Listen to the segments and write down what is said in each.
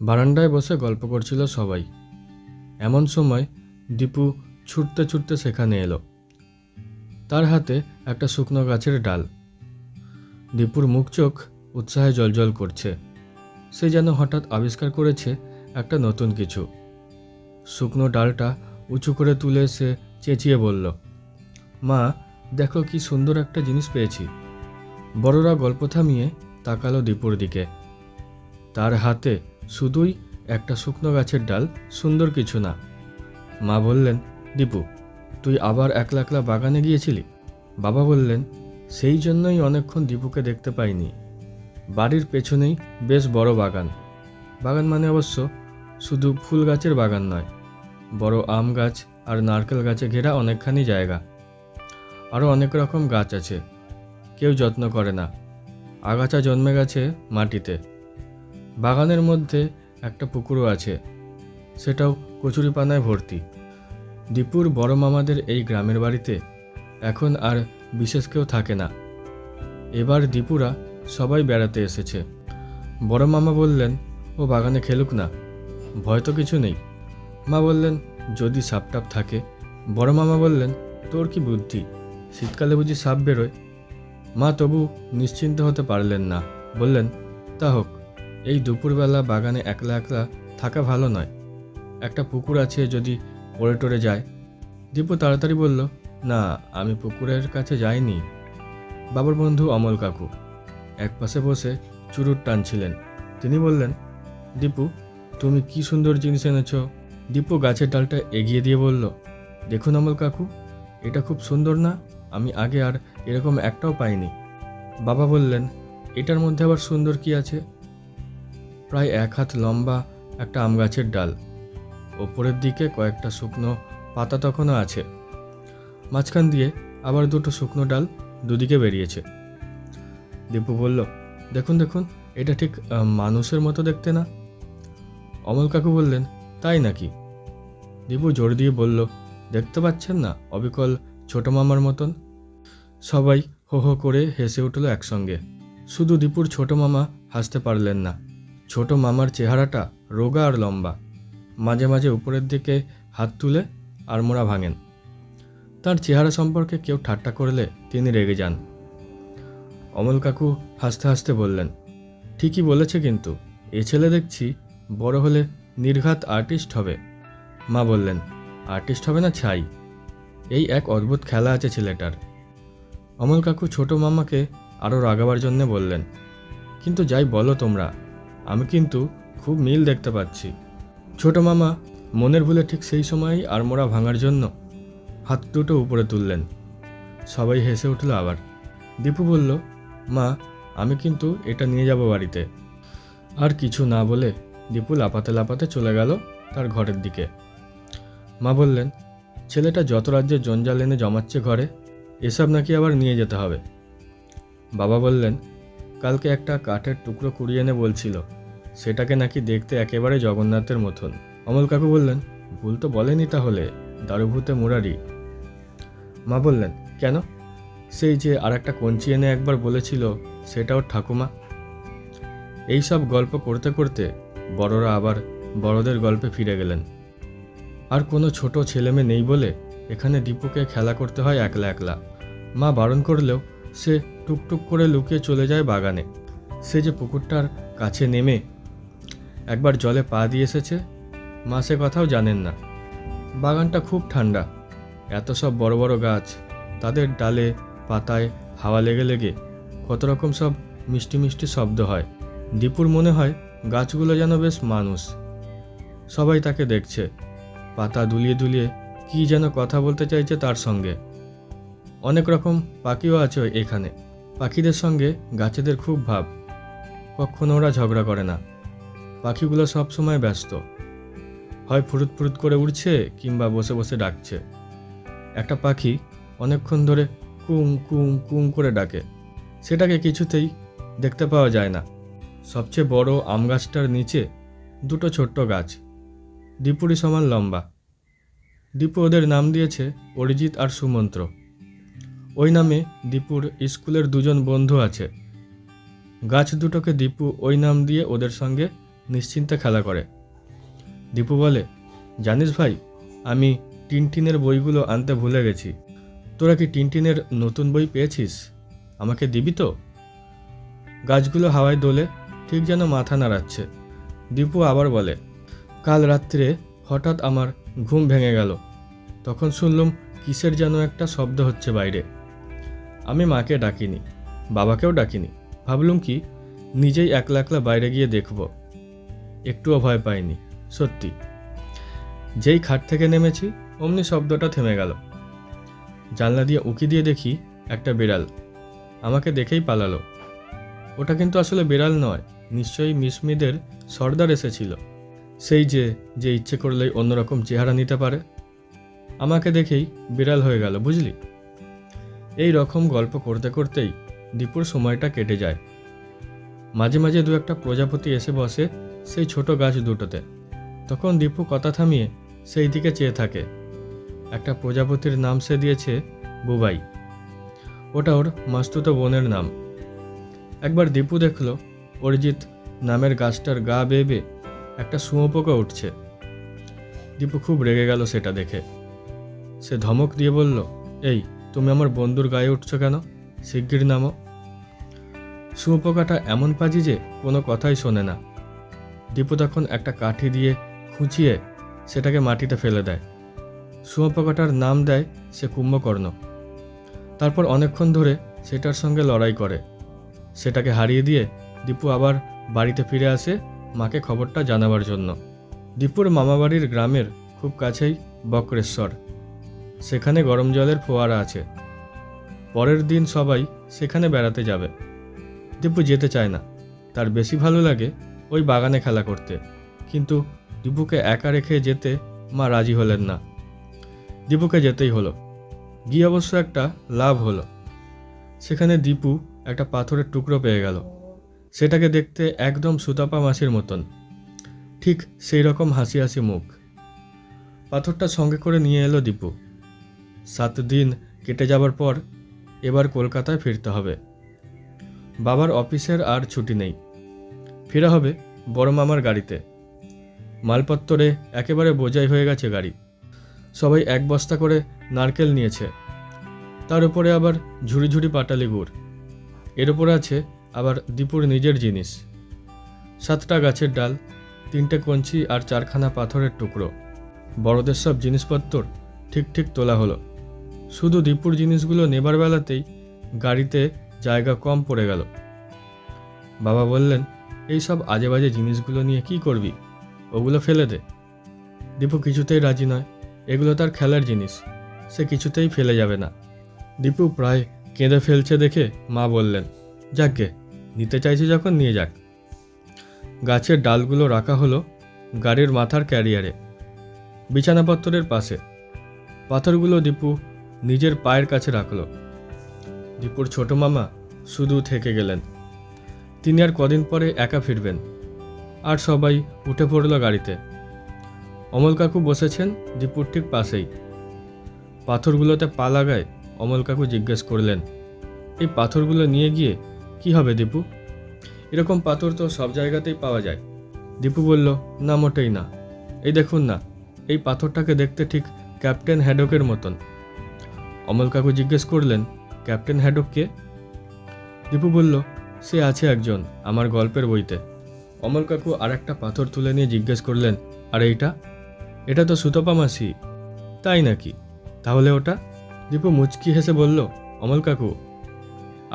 বারান্দায় বসে গল্প করছিল সবাই। এমন সময় দীপু ছুটতে ছুটতে সেখানে এলো। তার হাতে একটা শুকনো গাছের ডাল। দীপুর মুখ চোখ উৎসাহে জ্বলজ্বল করছে। সে যেন হঠাৎ আবিষ্কার করেছে একটা নতুন কিছু। শুকনো ডালটা উঁচু করে তুলে সে চেঁচিয়ে বলল, মা, দেখো কি সুন্দর একটা জিনিস পেয়েছি। বড়রা গল্প থামিয়ে তাকালো দীপুর দিকে। তার হাতে শুধুই একটা শুকনো গাছের ডাল, সুন্দর কিছু না। মা বললেন, দীপু, তুই আবার একলা একলা বাগানে গিয়েছিলি? বাবা বললেন, সেই জন্যই অনেকক্ষণ দীপুকে দেখতে পাইনি। বাড়ির পেছনেই বেশ বড় বাগান। বাগান মানে অবশ্য শুধু ফুল গাছের বাগান নয়, বড় আম গাছ আর নারকেল গাছে ঘেরা অনেকখানি জায়গা। আরও অনেক রকম গাছ আছে, কেউ যত্ন করে না। আগাছা জন্মে গেছে মাটিতে। বাগানের মধ্যে একটা পুকুরও আছে, সেটাও কচুরিপানায় ভর্তি। দীপুর বড় মামাদের এই গ্রামের বাড়িতে এখন আর বিশেষ কেউ থাকে না। এবার দীপুরা সবাই বেড়াতে এসেছে। বড় মামা বললেন, ও বাগানে খেলুক না, ভয় তো কিছু নেই। মা বললেন, যদি সাপটাপ থাকে। বড় মামা বললেন, তোর কি বুদ্ধি, শীতকালে বুঝি সাপ বেরোয়? মা তবু নিশ্চিন্ত হতে পারলেন না। বললেন, তা হোক, এই দুপুরবেলা বাগানে একলা একলা থাকা ভালো নয়। একটা পুকুর আছে, যদি পড়ে টরে যায়। দীপু তাড়াতাড়ি বলল, না, আমি পুকুরের কাছে যাইনি। বাবার বন্ধু অমল কাকু একপাশে বসে চুরুট টানছিলেন। তিনি বললেন, দীপু, তুমি কি সুন্দর জিনিস এনেছ। দীপু গাছের ডালটা এগিয়ে দিয়ে বলল, দেখুন অমল কাকু, এটা খুব সুন্দর না? আমি আগে আর এরকম একটাও পাইনি। বাবা বললেন, এটার মধ্যে আবার সুন্দর কি আছে? প্রায় 1 হাত লম্বা একটা আম গাছের ডাল, ওপরের দিকে কয়েকটা শুকনো পাতা তখনও আছে। মাঝখান দিয়ে আবার দুটো শুকনো ডাল দুদিকে বেরিয়েছে। দীপু বলল, দেখুন দেখুন, এটা ঠিক মানুষের মতো দেখতে না? অমল কাকু বললেন, তাই নাকি? দীপু জোর দিয়ে বলল, দেখতে পাচ্ছেন না, অবিকল ছোট মামার মতন। সবাই হো হো করে হেসে উঠল একসঙ্গে। শুধু দীপুর ছোট মামা হাসতে পারলেন না। ছোট মামার চেহারাটা রোগা আর লম্বা, মাঝে মাঝে উপরের দিকে হাত তুলে আড়মোড়া ভাঙেন। তার চেহারা সম্পর্কে কেউ ঠাট্টা করলে তিনি রেগে যান। অমল কাকু হাসতে হাসতে বললেন, ঠিকই বলেছে, কিন্তু এ ছেলে দেখছি বড় হলে নির্ঘাত আর্টিস্ট হবে। মা বললেন, আর্টিস্ট হবে না ছাই, এই এক অদ্ভুত খেলা আছে ছেলেটার। অমল কাকু ছোট মামাকে আরও রাগাবার জন্যে বললেন, কিন্তু যাই বলো তোমরা, আমি কিন্তু খুব মিল দেখতে পাচ্ছি। ছোট মামা মনের ভুলে ঠিক সেই সময়ই আড়মোড়া ভাঙার জন্য হাত দুটো উপরে তুললেন। সবাই হেসে উঠল আবার। দীপু বলল, মা, আমি কিন্তু এটা নিয়ে যাব বাড়িতে। আর কিছু না বলে দীপু লাপাতে লাপাতে চলে গেল তার ঘরের দিকে। মা বললেন, ছেলেটা যত রাজ্যের জঞ্জাল এনে জমাচ্ছে ঘরে, এসব নাকি আবার নিয়ে যেতে হবে। বাবা বললেন, কালকে একটা কাঠের টুকরো কুড়িয়ে এনে বলছিল, সেটাকে নাকি দেখতে একেবারে জগন্নাথের মতন। অমল কাকু বললেন, ভুল তো বলেনি তাহলে, দারুভূতে মুরারি। মা বললেন, কেন? সেই যে আর একটা কঞ্চি এনে একবার বলেছিল, সেটা ওর ঠাকুমা। এই সব গল্প করতে করতে বড়রা আবার বড়দের গল্পে ফিরে গেলেন। আর কোনো ছোট ছেলেমেয়ে নেই বলে এখানে দীপুকে খেলা করতে হয় একলা একলা। মা বারণ করলেও সে টুকটুক করে লুকিয়ে চলে যায় বাগানে। সে যে পুকুরটার কাছে নেমে একবার জলে পা দিয়ে এসেছে, মা সে কথাও জানেন না। বাগানটা খুব ঠান্ডা, এত সব বড় বড় গাছ, তাদের ডালে পাতায় হাওয়া লেগে লেগে কত রকম সব মিষ্টি মিষ্টি শব্দ হয়। দীপুর মনে হয় গাছগুলো যেন বেশ মানুষ। সবাই তাকে দেখছে, পাতা দুলিয়ে দুলিয়ে কী যেন কথা বলতে চাইছে তার সঙ্গে। অনেক রকম পাখিও আছে এখানে। পাখিদের সঙ্গে গাছেদের খুব ভাব, কখনো ওরা ঝগড়া করে না। পাখিগুলো সব সময় ব্যস্ত, হয় ফুরুত ফুরুত করে উড়ছে কিংবা বসে বসে ডাকছে। একটা পাখি অনেকক্ষণ ধরে কুং কুং কুং করে ডাকে, সেটাকে কিছুতেই দেখতে পাওয়া যায় না। সবচেয়ে বড় আম গাছটার নিচে দুটো ছোট্ট গাছ, দীপুরই সমান লম্বা। দীপু ওদের নাম দিয়েছে অরিজিৎ আর সুমন্ত্র। ওই নামে দীপুর স্কুলের দুজন বন্ধু আছে। গাছ দুটোকে দীপু ওই নাম দিয়ে ওদের সঙ্গে নিশ্চিন্তে খেলা করে। দীপু বলে, জানিস ভাই, আমি টিনটিনের বইগুলো আনতে ভুলে গেছি। তোরা কি টিনটিনের নতুন বই পেয়েছিস? আমাকে দিবি তো? গাছগুলো হাওয়ায় দোলে, ঠিক যেন মাথা নাড়াচ্ছে। দীপু আবার বলে, কাল রাত্রে হঠাৎ আমার ঘুম ভেঙে গেল। তখন শুনলাম কিসের যেন একটা শব্দ হচ্ছে বাইরে। আমি মাকে ডাকিনি, বাবাকেও ডাকিনি। ভাবলুম কি নিজেই একলা একলা বাইরে গিয়ে দেখব। একটুও ভয় পাইনি, সত্যি। যেই খাট থেকে নেমেছি অমনি শব্দটা থেমে গেল। জানলা দিয়ে উঁকি দিয়ে দেখি একটা বিড়াল আমাকে দেখেই পালালো। ওটা কিন্তু আসলে বিড়াল নয়, নিশ্চয়ই মিসমিদের সর্দার এসেছিল। সেই যে ইচ্ছে করলেই অন্যরকম চেহারা নিতে পারে। আমাকে দেখেই বিড়াল হয়ে গেল, বুঝলি? এই রকম গল্প করতে করতেই দীপুর সময়টা কেটে যায়। মাঝে মাঝে দু একটা প্রজাপতি এসে বসে সেই ছোট গাছ দুটোতে। তখন দীপু কথা থামিয়ে সেই দিকে চেয়ে থাকে। একটা প্রজাপতির নাম সে দিয়েছে বুবাই। ওটা ওর মাস্তুতো বোনের নাম। একবার দীপু দেখল অরিজিৎ নামের গাছটার গা বেয়ে বেয়ে একটা শুঁয়োপোকা উঠছে। দীপু খুব রেগে গেল সেটা দেখে। সে ধমক দিয়ে বলল, এই, তুমি আমার বন্ধুর গায়ে উঠছো কেন? শিগগির নামো। শুঁয়োপোকাটা এমন পাজি যে কোনো কথাই শোনে না। দীপু তখন একটা কাঠি দিয়ে খুঁচিয়ে সেটাকে মাটিতে ফেলে দেয়। শুঁয়োপোকাটার নাম দেয় সে কুম্ভকর্ণ। তারপর অনেকক্ষণ ধরে সেটার সঙ্গে লড়াই করে। সেটাকে হারিয়ে দিয়ে দীপু আবার বাড়িতে ফিরে আসে মাকে খবরটা জানাবার জন্য। দীপুর মামাবাড়ির গ্রামের খুব কাছেই বক্রেশ্বর। সেখানে গরম জলের ফোয়ারা আছে। পরের দিন সবাই সেখানে বেড়াতে যাবে। দীপু যেতে চায় না, তার বেশি ভালো লাগে ওই বাগানে খেলা করতে। কিন্তু দীপুকে একা রেখে যেতে মা রাজি হলেন না। দীপুকে যেতেই হলো। গিয়ে অবশ্য একটা লাভ হলো। সেখানে দীপু একটা পাথরের টুকরো পেয়ে গেল। সেটাকে দেখতে একদম সুতাপা মাসির মতন, ঠিক সেই রকম হাসি হাসি মুখ। পাথরটা সঙ্গে করে নিয়ে এলো দীপু। 7 দিন কেটে যাবার পর এবার কলকাতায় ফিরতে হবে। বাবার অফিসের আর ছুটি নেই। ফেরা হবে বড় মামার গাড়িতে। মালপত্তরে একেবারে বোঝাই হয়ে গেছে গাড়ি। সবাই 1 বস্তা করে নারকেল নিয়েছে। তার উপরে আবার ঝুড়ি ঝুড়ি পাটালি গুড়। এর উপর আছে আবার দীপুর নিজের জিনিস। 7টা গাছের ডাল, 3টে কঞ্চি আর 4খানা পাথরের টুকরো। বড়দের সব জিনিসপত্র ঠিক ঠিক তোলা হলো। শুধু দীপুর জিনিসগুলো নেবার বেলাতেই গাড়িতে জায়গা কম পড়ে গেল। বাবা বললেন, এই সব আজে বাজে জিনিসগুলো নিয়ে কি করবি? ওগুলো ফেলে দে। দীপু কিছুতেই রাজি নয়। এগুলো তার খেলার জিনিস, সে কিছুতেই ফেলে যাবে না। দীপু প্রায় কেঁদে ফেলছে দেখে মা বললেন, যাকগে, নিতে চাইছে যখন নিয়ে যাক। গাছের ডালগুলো রাখা হলো গাড়ির মাথার ক্যারিয়ারে, বিছানাপত্তরের পাশে। পাথরগুলো দীপু নিজের পায়ের কাছে রাখল। দীপুর ছোট মামা শুধু থেকে গেলেন। তিনি আর কদিন পরে একা ফিরবেন। আর সবাই উঠে পড়ল গাড়িতে। অমল কাকু বসেছেন দীপুর ঠিক পাশেই। পাথরগুলোতে পা লাগায় অমল কাকু জিজ্ঞেস করলেন, এই পাথরগুলো নিয়ে গিয়ে কি হবে দীপু? এরকম পাথর তো সব জায়গাতেই পাওয়া যায়। দীপু বলল, না, মোটেই না। এই দেখুন না, এই পাথরটাকে দেখতে ঠিক ক্যাপ্টেন হ্যাডকের মতন। অমল কাকু জিজ্ঞেস করলেন, ক্যাপ্টেন হ্যাডক কে? দীপু বলল, সে আছে একজন আমার গল্পের বইতে। অমল কাকু আর একটা পাথর তুলে নিয়ে জিজ্ঞেস করলেন, আর এইটা? এটা তো সুতপা মাসি। তাই নাকি? তাহলে ওটা? দীপু মুচকি হেসে বলল, অমল কাকু,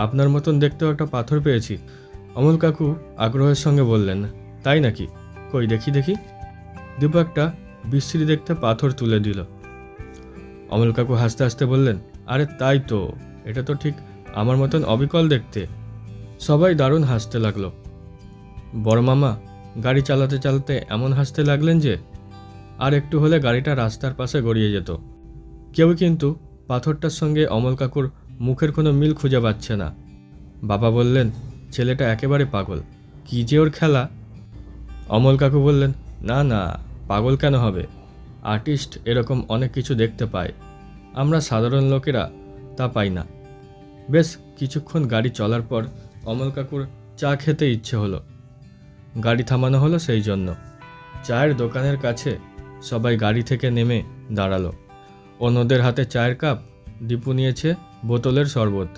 আপনার মতন দেখতেও একটা পাথর পেয়েছি। অমল কাকু আগ্রহের সঙ্গে বললেন, তাই নাকি? কই দেখি দেখি। দীপু একটা বিশ্রী দেখতে পাথর তুলে দিল। অমল কাকু হাসতে হাসতে বললেন, আরে তাই তো, এটা তো ঠিক আমার মতন অবিকল দেখতে। সবাই দারুণ হাসতে লাগলো। বড় মামা গাড়ি চালাতে চালাতে এমন হাসতে লাগলেন যে আর একটু হলে গাড়িটা রাস্তার পাশে গড়িয়ে যেত। কেউ কিন্তু পাথরটার সঙ্গে অমল কাকুর মুখের কোনো মিল খুঁজে পাচ্ছে না। বাবা বললেন, ছেলেটা একেবারে পাগল, কি যে ওর খেলা। অমল কাকু বললেন, না না, পাগল কেন হবে? আর্টিস্ট এরকম অনেক কিছু দেখতে পায়, আমরা সাধারণ লোকেরা তা পাই না। বেশ কিছুক্ষণ গাড়ি চলার পর অমল কাকুর চা খেতে ইচ্ছে হলো। গাড়ি থামানো হলো সেই জন্য। চায়ের দোকানের কাছে সবাই গাড়ি থেকে নেমে দাঁড়ালো। অন্যদের হাতে চায়ের কাপ, দীপু নিয়েছে বোতলের শরবত।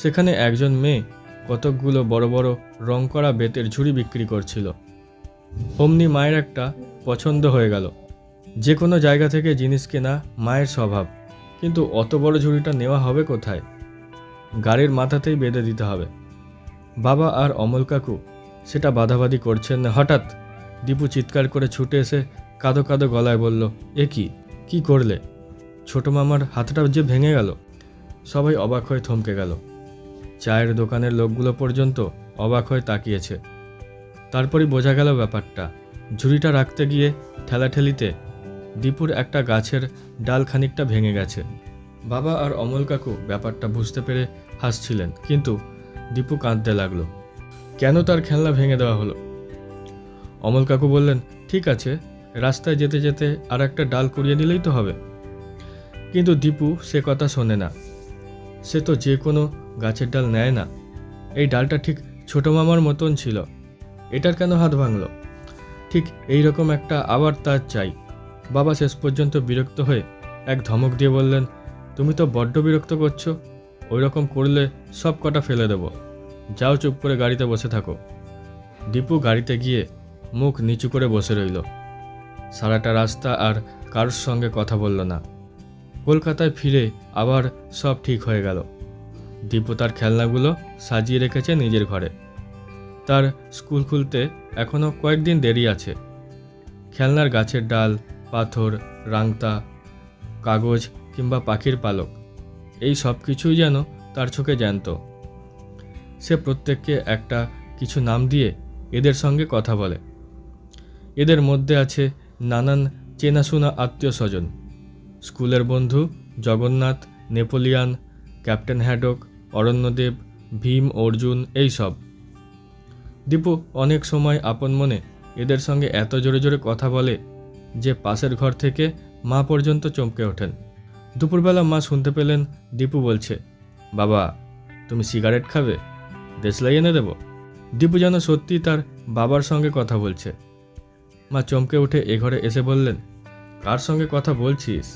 সেখানে একজন মেয়ে কতকগুলো বড় বড় রং করা বেতের ঝুড়ি বিক্রি করছিল। অমনি মায়ের একটা পছন্দ হয়ে গেল। যে কোনো জায়গা থেকে জিনিস কেনা মায়ের স্বভাব, কিন্তু অত বড় ঝুড়িটা নেওয়া হবে কোথায়? গাড়ির মাথাতেই বেঁধে দিতে হবে। বাবা আর অমল কাকু সেটা বাধাবাধি করছেন না। হঠাৎ দীপু চিৎকার করে ছুটে এসে কাঁদো কাঁদো গলায় বলল, এ কি করলে? ছোট মামার হাতটা যে ভেঙে গেল। সবাই অবাক হয়ে থমকে গেল। চায়ের দোকানের লোকগুলো পর্যন্ত অবাক হয়ে তাকিয়েছে। তারপরই বোঝা গেল ব্যাপারটা। ঝুড়িটা রাখতে গিয়ে ঠেলাঠেলিতে দীপুর একটা গাছের ডাল খানিকটা ভেঙে গেছে। বাবা আর অমল কাকু ব্যাপারটা বুঝতে পেরে হাসছিলেন, কিন্তু দীপু কাঁদতে লাগলো। কেন তার খেলনা ভেঙে দেওয়া হলো? অমল কাকু বললেন, ঠিক আছে, রাস্তায় যেতে যেতে আর একটা ডাল কুড়িয়ে নিলেই তো হবে। কিন্তু দীপু সে কথা শোনে না। সে তো যে কোনো গাছের ডাল নেয় না। এই ডালটা ঠিক ছোট মামার মতন ছিল, এটার কেন হাত ভাঙলো? ঠিক এই রকম একটা আবার তার চাই। বাবা শেষ পর্যন্ত বিরক্ত হয়ে এক ধমক দিয়ে বললেন, তুমি তো বড্ড বিরক্ত করছো, ওই রকম করলে সব কটা ফেলে দেব। যাও, চুপ করে গাড়িতে বসে থাকো। দীপু গাড়িতে গিয়ে মুখ নিচু করে বসে রইল। সারাটা রাস্তা আর কারোর সঙ্গে কথা বলল না। কলকাতায় ফিরে আবার সব ঠিক হয়ে গেল। দীপু তার খেলনাগুলো সাজিয়ে রেখেছে নিজের ঘরে। তার স্কুল খুলতে এখনও কয়েকদিন দেরি আছে। খেলনার গাছের ডাল, পাথর, রাংতা, কাগজ কিংবা পাখির পালক, এই সব কিছুই যেন তার চোখে জ্যান্ত। সে প্রত্যেককে একটা কিছু নাম দিয়ে এদের সঙ্গে কথা বলে। এদের মধ্যে আছে নানান চেনাশোনা আত্মীয় স্বজন, স্কুলের বন্ধু Jagannath, Napoleon, captain Haddock, Aranyadev, Bhim, Arjun, এই সব। দীপু অনেক সময় আপন মনে এদের সঙ্গে এত জোরে জোরে কথা বলে যে পাশের ঘর থেকে মা পর্যন্ত চমকে ওঠেন। দুপুরবেলা মা শুনতে পেলেন দীপু বলছে, বাবা, তুমি সিগারেট খাবে? দেশলাই এনে দেব? দীপু যেন সত্যি তার বাবার সঙ্গে কথা বলছে। মা চমকে উঠে এ ঘরে এসে বললেন, কার সঙ্গে কথা বলছিস?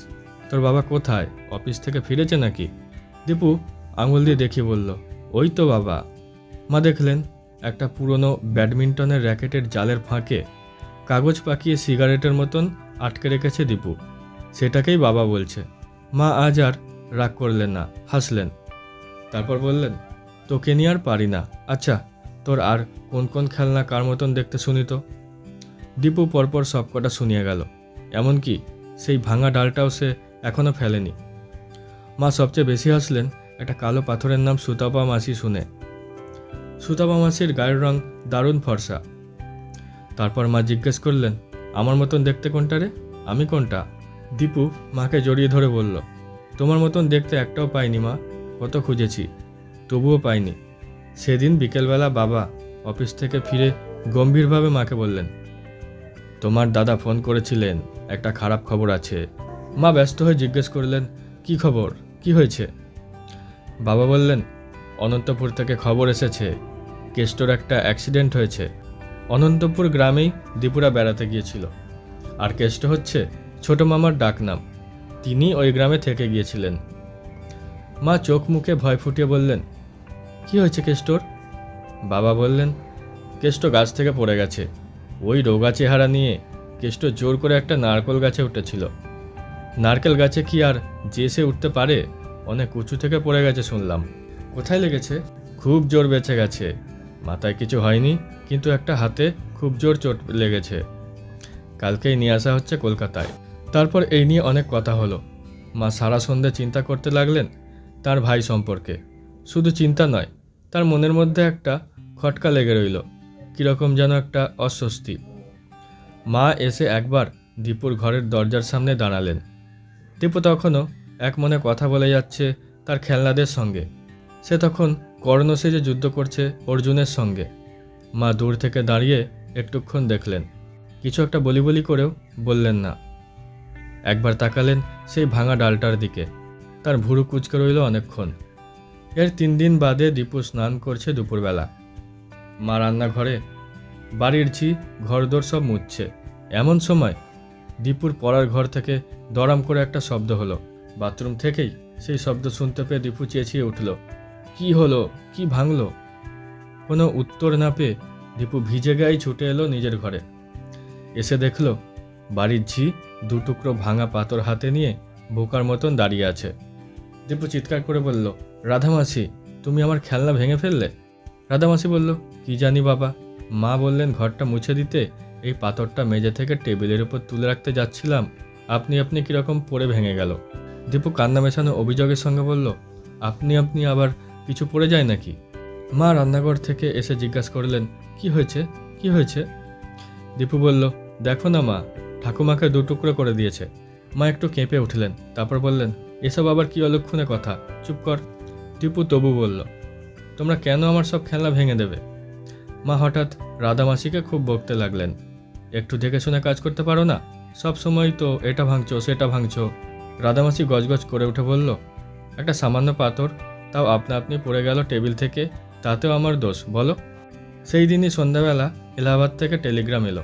তোর বাবা কোথায়? অফিস থেকে ফিরেছে নাকি? দীপু আঙুল দিয়ে দেখিয়ে বলল, ওই তো বাবা। মা দেখলেন একটা পুরনো ব্যাডমিন্টনের র্যাকেটের জালের ফাঁকে কাগজ পাকিয়ে সিগারেটের মতন আটকে রেখেছে দীপু। সেটাকেই বাবা বলছে। মা আজ আর রাগ করলেন না, হাসলেন। তারপর বললেন, তোকে নিয়ে আর পারি না। আচ্ছা, তোর আর কোন কোন খেলনা কার মতন দেখতে শুনি তো? দীপু পরপর সবকটা শুনিয়ে গেল, এমনকি সেই ভাঙা ডালটাও সে এখনও ফেলেনি। মা সবচেয়ে বেশি হাসলেন একটা কালো পাথরের নাম সুতাপা মাসি শুনে। সুতাপা মাসির গায়ের রং দারুণ ফর্সা। তারপর মা জিজ্ঞেস করলেন, আমার মতন দেখতে কোনটা রে? আমি কোনটা? দীপু মাকে জড়িয়ে ধরে বলল, তোমার মতন দেখতে একটাও পাইনি মা, কত খুঁজেছি, তবুও পাইনি। সেদিন বিকেলবেলা বাবা অফিস থেকে ফিরে গম্ভীরভাবে মাকে বললেন, তোমার দাদা ফোন করেছিলেন, একটা খারাপ খবর আছে। মা ব্যস্ত হয়ে জিজ্ঞেস করলেন, কি খবর, কি হয়েছে? বাবা বললেন, অনন্তপুর থেকে খবর এসেছে, কেষ্টর একটা অ্যাক্সিডেন্ট হয়েছে। অনন্তপুর গ্রামেই দীপুরা বেড়াতে গিয়েছিল, আর কেষ্ট হচ্ছে ছোট মামার ডাকনাম। তিনি ওই গ্রামে থেকে গিয়েছিলেন। মা চোখ মুখে ভয় ফুটিয়ে বললেন, কি হয়েছে কেষ্টর? বাবা বললেন, কেষ্ট গাছ থেকে পড়ে গেছে। ওই রোগা চেহারা নিয়ে কেষ্ট জোর করে একটা নারকেল গাছে উঠেছিল। নারকেল গাছে কি আর যে সে উঠতে পারে? অনেক উঁচু থেকে পড়ে গেছে শুনলাম। কোথায় লেগেছে? খুব জোর বেঁচে গেছে। মাথায় কিছু হয়নি, কিন্তু একটা হাতে খুব জোর চোট লেগেছে। কালকেই নিয়ে আসা হচ্ছে কলকাতায়। তারপর এই নিয়ে অনেক কথা হলো। মা সারা সন্ধে চিন্তা করতে লাগলেন তার ভাই সম্পর্কে। শুধু চিন্তা নয়, তার মনের মধ্যে একটা খটকা লেগে রইল, কীরকম যেন একটা অস্বস্তি। মা এসে একবার দীপুর ঘরের দরজার সামনে দাঁড়ালেন। দীপু তখনও এক মনে কথা বলে যাচ্ছে তার খেলনাদের সঙ্গে। সে তখন কর্ণ সেজে যুদ্ধ করছে অর্জুনের সঙ্গে। মা দূর থেকে দাঁড়িয়ে একটুক্ষণ দেখলেন, কিছু একটা বলি বলি করেও বললেন না। একবার তাকালেন সেই ভাঙা ডালটার দিকে। তার ভুরু কুঁচকে রইল অনেকক্ষণ। এর 3 দিন বাদে দীপু স্নান করছে দুপুরবেলা। মা রান্নাঘরে বাড়ির ঝি ঘরদোর সব মুছছে। এমন সময় দীপুর পড়ার ঘর থেকে দড়াম করে একটা শব্দ হলো। বাথরুম থেকেই সেই শব্দ শুনতে পেয়ে দীপু চেঁচিয়ে উঠল, কি হলো, কি ভাঙলো? কোনো উত্তর না পেয়ে দীপু ভিজে গায়ে ছুটে এলো নিজের ঘরে। এসে দেখল বাড়ির ঝি দুটুকরো ভাঙা পাথর হাতে নিয়ে বোকার মতন দাঁড়িয়ে আছে। দীপু চিৎকার করে বলল, রাধামাসি, তুমি আমার খেলনা ভেঙে ফেললে? রাধামাসি বলল, কি জানি বাবা, মা বললেন ঘরটা মুছে দিতে, এই পাথরটা মেঝে থেকে টেবিলের উপর তুলে রাখতে যাচ্ছিলাম, আপনি কীরকম পড়ে ভেঙে গেল। দীপু কান্না মেশানো অভিযোগের সঙ্গে বলল, আপনি আবার কিছু পড়ে যায় নাকি? মা রান্নাঘর থেকে এসে জিজ্ঞাসা করলেন, কি হয়েছে, কি হয়েছে? দীপু বলল, দেখো না মা, ঠাকুমাকে দুটুকরো করে দিয়েছে। মা একটু কেঁপে উঠলেন, তারপর বললেন, এসব আবার কি অলক্ষণে কথা, চুপ কর। দীপু তবু বলল, তোমরা কেন আমার সব খেলনা ভেঙে দেবে? মা হঠাৎ রাধামাসিকে খুব বকতে লাগলেন, একটু দেখে শুনে কাজ করতে পারো না? সব সময় তো এটা ভাঙছো সেটা ভাঙছো। রাধামাসি গজগজ করে উঠে বলল, একটা সামান্য পাথর, তাও আপনি পড়ে গেল টেবিল থেকে, তাতেও আমার দোষ বলো? সেই দিনই সন্ধ্যাবেলা এলাহাবাদ থেকে টেলিগ্রাম এলো,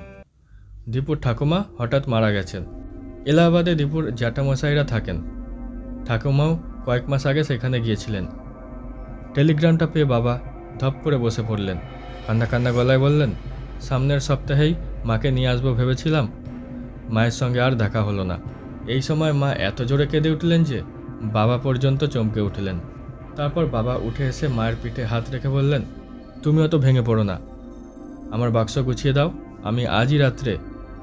দীপুর ঠাকুমা হঠাৎ মারা গেছেন। এলাহাবাদে দীপুর জ্যাঠামশাইরা থাকেন, ঠাকুমাও কয়েক মাস আগে সেখানে গিয়েছিলেন। টেলিগ্রামটা পেয়ে বাবা ধপ করে বসে পড়লেন, কান্না কান্না গলায় বললেন, সামনের সপ্তাহেই মাকে নিয়ে আসবো ভেবেছিলাম, মায়ের সঙ্গে আর দেখা হলো না। এই সময় মা এত জোরে কেঁদে উঠলেন যে বাবা পর্যন্ত চমকে উঠলেন। তারপর বাবা উঠে এসে মায়ের পিঠে হাত রেখে বললেন, তুমিও তো ভেঙে পড়ো না, আমার বাক্স গুছিয়ে দাও, আমি আজই রাত্রে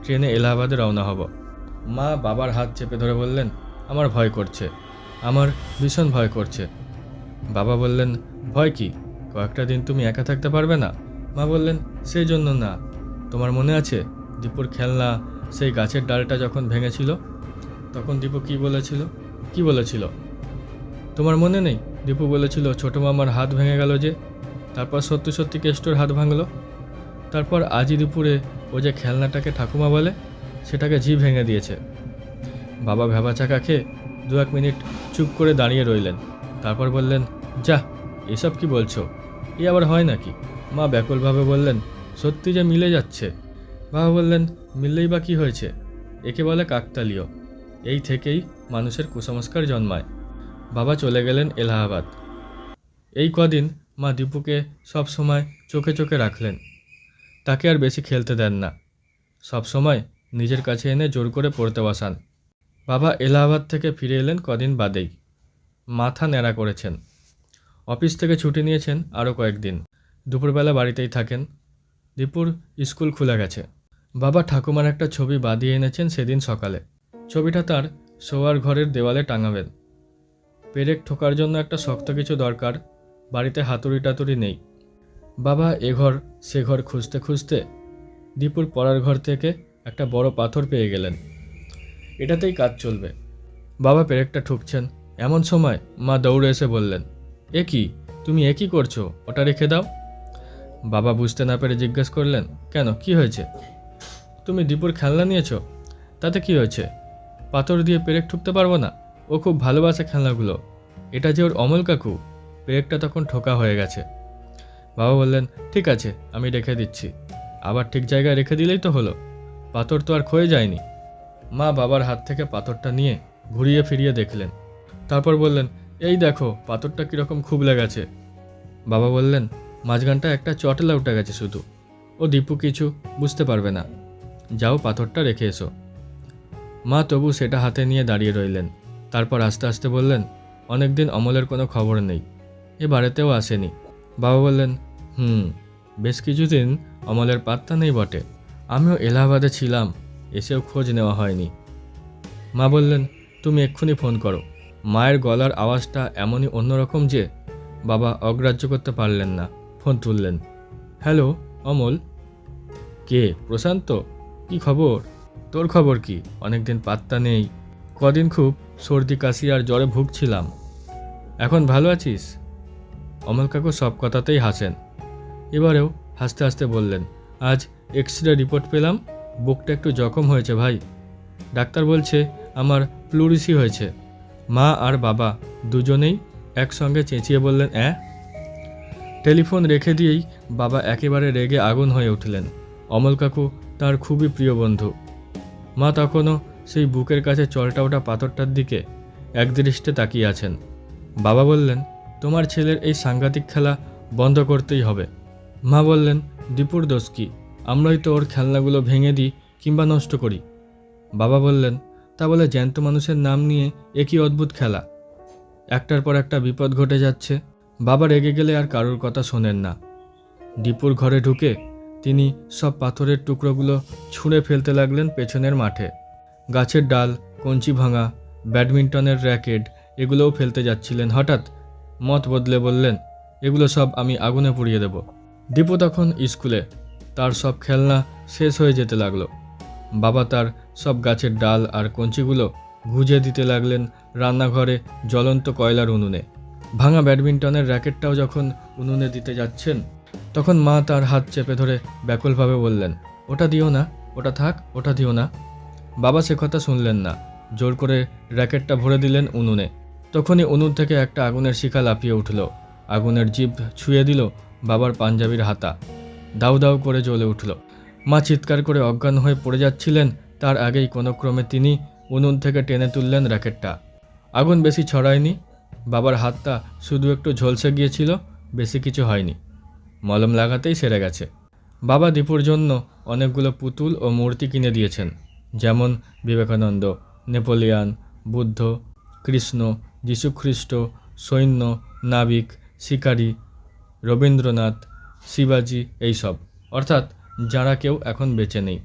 ট্রেনে এলাহাবাদে রওনা হব। মা বাবার হাত চেপে ধরে বললেন, আমার ভয় করছে, আমার ভীষণ ভয় করছে। বাবা বললেন, ভয় কি, কয়েকটা দিন তুমি একা থাকতে পারবে না? মা বললেন, সেই জন্য না, তোমার মনে আছে দীপুর খেলনা সেই গাছের ডালটা যখন ভেঙেছিল, তখন দীপু কি বলেছিল? তোমার মনে নেই? দীপু বলেছিল ছোটো মামার হাত ভেঙে গেল যে, তারপর সত্যি সত্যি কেষ্টর হাত ভাঙলো। তারপর আজই দুপুরে ও যে খেলনাটাকে ঠাকুমা বলে, সেটাকে ঝি ভেঙে দিয়েছে। বাবা ভেবাচাকা খেয়ে 2-1 মিনিট চুপ করে দাঁড়িয়ে রইলেন, তারপর বললেন, যা, এসব কি বলছো, এ আবার হয় নাকি? মা ব্যাকুলভাবে বললেন, সত্যি যে মিলে যাচ্ছে। বাবা বললেন, মিললেই বা কী হয়েছে, একে বলে কাকতালীয়, এই থেকেই মানুষের কুসংস্কার জন্মায়। বাবা চলে গেলেন এলাহাবাদ। এই কদিন মা দীপুকে সব সময় চোখে চোখে রাখলেন, তাকে আর বেশি খেলতে দেন না, সব সময় নিজের কাছে এনে জোর করে পড়তে বসান। বাবা এলাহাবাদ থেকে ফিরে এলেন কদিন বাদেই, মাথা ন্যাড়া করেছেন। অফিস থেকে ছুটি নিয়েছেন আরও কয়েকদিন, দুপুরবেলা বাড়িতেই থাকেন। দীপুর স্কুল খুলে গেছে। বাবা ঠাকুমার একটা ছবি বাঁধিয়ে এনেছেন সেদিন সকালে। ছবিটা তার শোয়ার ঘরের দেওয়ালে টাঙাবেন। পেরেক ঠোকার জন্য একটা শক্ত কিছু দরকার, বাড়িতে হাতুড়ি টাতুড়ি নেই। বাবা এঘর সে ঘর খুঁজতে খুঁজতে দীপুর পড়ার ঘর থেকে একটা বড় পাথর পেয়ে গেলেন, এটাতেই কাজ চলবে। বাবা পেরেকটা ঠুকছেন, এমন সময় মা দৌড়ে এসে বললেন, এ কি, তুমি এ কী করছো, ওটা রেখে দাও। বাবা বুঝতে না পেরে জিজ্ঞেস করলেন, কেন, কি হয়েছে? তুমি দীপুর খেলনা নিয়েছো, তাতে কি হয়েছে? পাথর দিয়ে পেরেক ঠুকতে পারবো না, ও খুব ভালোবাসে খেলনাগুলো, এটা যে ওর অমল কাকু। পেরেকটা তখন ঠোকা হয়ে গেছে। বাবা বললেন, ঠিক আছে, আমি রেখে দিচ্ছি। আবার ঠিক জায়গায় রেখে দিলেই তো হলো, পাথর তো আর ক্ষয়ে যায়নি। মা বাবার হাত থেকে পাথরটা নিয়ে ঘুরিয়ে ফিরিয়ে দেখলেন, তারপর বললেন, এই দেখো পাথরটা কীরকম খুবলে গেছে। বাবা বললেন, মাঝখানটা একটা চটলা উঠে গেছে শুধু, ও দীপু কিছু বুঝতে পারবে না, যাও পাথরটা রেখে এসো। মা তবু সেটা হাতে নিয়ে দাঁড়িয়ে রইলেন। তারপর আস্তে আস্তে বললেন, অনেকদিন অমলের কোনো খবর নেই, এ বাড়িতেও আসেনি। বাবা বললেন, বেশ কিছুদিন অমলের পাত্তা নেই বটে, আমিও এলাহাবাদে ছিলাম, এসেও খোঁজ নেওয়া হয়নি। মা বললেন, তুমি এক্ষুনি ফোন করো। মায়ের গলার আওয়াজটা এমনই অন্যরকম যে বাবা অগ্রাহ্য করতে পারলেন না, ফোন তুললেন। হ্যালো অমল। কে? প্রশান্ত। কি খবর? তোর খবর কি? অনেকদিন পাত্তা নেই। কদিন খুব সর্দি কাশি আর জ্বরে ভুগছিলাম, এখন ভালো আছিস? অমল কাকু সব কথাতেই হাসেন, এবারেও হাসতে হাসতে বললেন, আজ এক্স-রে রিপোর্ট পেলাম, বুকটা একটু জখম হয়েছে ভাই, ডাক্তার বলছে আমার প্লুরিসি হয়েছে। মা আর বাবা দুজনেই একসঙ্গে চেঁচিয়ে বললেন, টেলিফোন রেখে দিয়েই বাবা একেবারে রেগে আগুন হয়ে উঠলেন। অমল কাকু তার খুবই প্রিয় বন্ধু। মা তখনও সেই বুকের কাছে চলটা ওঠা পাথরটার দিকে একদৃষ্টে তাকিয়ে আছেন। বাবা বললেন, তোমার ছেলের এই সাংঘাতিক খেলা বন্ধ করতেই হবে। মা বললেন, দীপুর দোষ কি? আমরাই তো ওর খেলনাগুলো ভেঙে দিই কিংবা নষ্ট করি। বাবা বললেন, তা বলে জ্যান্ত মানুষের নাম নিয়ে এ কি অদ্ভুত খেলা? একটার পর একটা বিপদ ঘটে যাচ্ছে। বাবা রেগে গেলে আর কারোর কথা শোনেন না। দীপুর ঘরে ঢুকে তিনি সব পাথরের টুকরোগুলো ছুঁড়ে ফেলতে লাগলেন পেছনের মাঠে। গাছের ডাল, কঞ্চি ভাঙা, ব্যাডমিন্টনের র্যাকেট এগুলোও ফেলতে যাচ্ছিলেন। হঠাৎ মত বদলে বললেন, এগুলো সব আমি আগুনে পুড়িয়ে দেব। দীপু তখন স্কুলে। তার সব খেলনা শেষ হয়ে যেতে লাগলো। বাবা তার সব গাছের ডাল আর কঞ্চিগুলো গুঁজে দিতে লাগলেন রান্নাঘরে জ্বলন্ত কয়লার উনুনে। ভাঙা ব্যাডমিন্টনের র্যাকেটটাও যখন উনুনে দিতে যাচ্ছেন, তখন মা তার হাত চেপে ধরে ব্যাকুলভাবে বললেন, ওটা দিও না, ওটা থাক, ওটা দিও না। বাবা সে কথা শুনলেন না। জোর করে র্যাকেটটা ভরে দিলেন উনুনে। তখনই উনুন থেকে একটা আগুনের শিখা লাফিয়ে উঠল। আগুনের জিভ ছুঁয়ে দিল বাবার পাঞ্জাবির হাতা। দাউ দাউ করে জ্বলে উঠল। মা চিৎকার করে অজ্ঞান হয়ে পড়ে যাচ্ছিলেন, তার আগেই কোনো ক্রমে তিনি উনুন থেকে টেনে তুললেন র্যাকেটটা। আগুন বেশি ছড়ায়নি। বাবার হাতটা শুধু একটু ঝলসে গিয়েছিল, বেশি কিছু হয়নি। মলম লাগাতেই সেরে গেছে। বাবা দীপুর জন্য অনেকগুলো পুতুল ও মূর্তি কিনে দিয়েছেন, যেমন বিবেকানন্দ, নেপোলিয়ান, বুদ্ধ, কৃষ্ণ, যীশুখ্রিস্ট, সৈন্য, নাবিক, শিকারী, রবীন্দ্রনাথ, শিবাজি, এইসব। অর্থাৎ যারা কেউ এখন বেঁচে নেই।